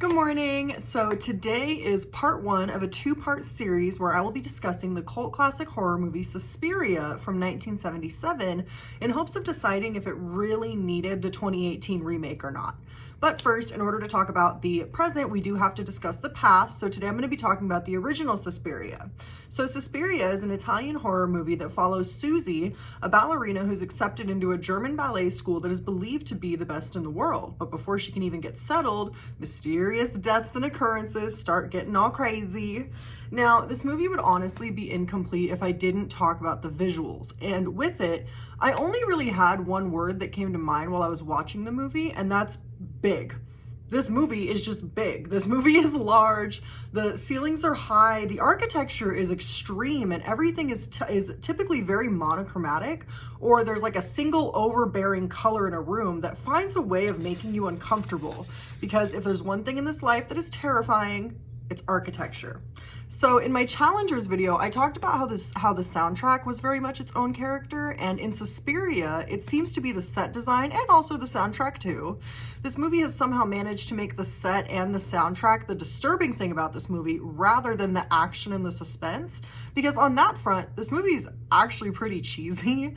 Good morning. So today is part one of a two-part series where I will be discussing the cult classic horror movie Suspiria from 1977 in hopes of deciding if it really needed the 2018 remake or not. But first, in order to talk about the present, we do have to discuss the past. So today I'm going to be talking about the original Suspiria. So Suspiria is an Italian horror movie that follows Susie, a ballerina who's accepted into a German ballet school that is believed to be the best in the world. But before she can even get settled, mysterious deaths and occurrences start getting all crazy. Now, this movie would honestly be incomplete if I didn't talk about the visuals. And with it, I only really had one word that came to mind while I was watching the movie, and that's big. This movie is just big. This movie is large. The ceilings are high. The architecture is extreme, and everything is typically very monochromatic, or there's like a single overbearing color in a room that finds a way of making you uncomfortable. Because if there's one thing in this life that is terrifying, it's architecture. So in my Challengers video, I talked about how the soundtrack was very much its own character, and in Suspiria, it seems to be the set design and also the soundtrack too. This movie has somehow managed to make the set and the soundtrack the disturbing thing about this movie rather than the action and the suspense, because on that front, this movie is actually pretty cheesy.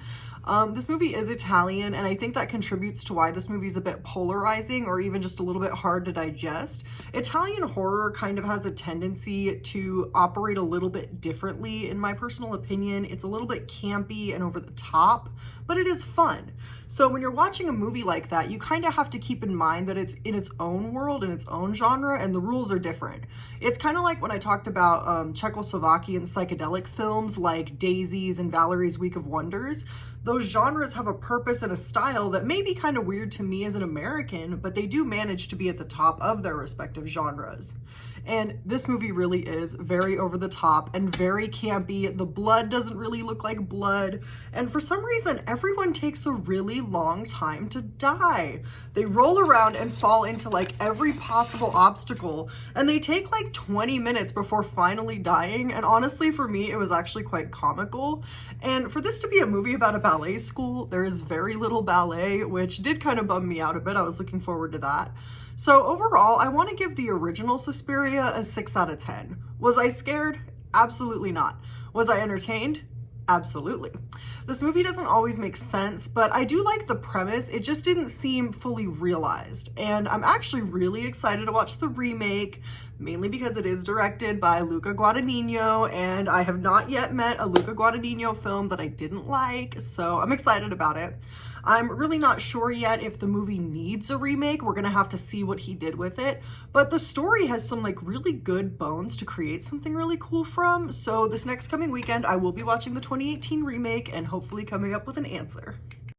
This movie is Italian, and I think that contributes to why this movie is a bit polarizing or even just a little bit hard to digest. Italian horror kind of has a tendency to operate a little bit differently, in my personal opinion. It's a little bit campy and over the top, but it is fun. So when you're watching a movie like that, you kind of have to keep in mind that it's in its own world, in its own genre, and the rules are different. It's kind of like when I talked about Czechoslovakian psychedelic films like Daisies and Valerie's Week of Wonders. Those genres have a purpose and a style that may be kind of weird to me as an American, but they do manage to be at the top of their respective genres. And this movie really is very over the top and very campy. The blood doesn't really look like blood. And for some reason, everyone takes a really long time to die. They roll around and fall into like every possible obstacle, and they take like 20 minutes before finally dying. And honestly, for me, it was actually quite comical. And for this to be a movie about a ballet school, there is very little ballet, which did kind of bum me out a bit. I was looking forward to that. So overall, I want to give the original Suspiria a 6 out of 10. Was I scared? Absolutely not. Was I entertained? Absolutely. This movie doesn't always make sense, but I do like the premise. It just didn't seem fully realized. And I'm actually really excited to watch the remake, mainly because it is directed by Luca Guadagnino, and I have not yet met a Luca Guadagnino film that I didn't like, so I'm excited about it. I'm really not sure yet if the movie needs a remake. We're gonna have to see what he did with it, but the story has some like really good bones to create something really cool from. So this next coming weekend, I will be watching the 2018 remake and hopefully coming up with an answer.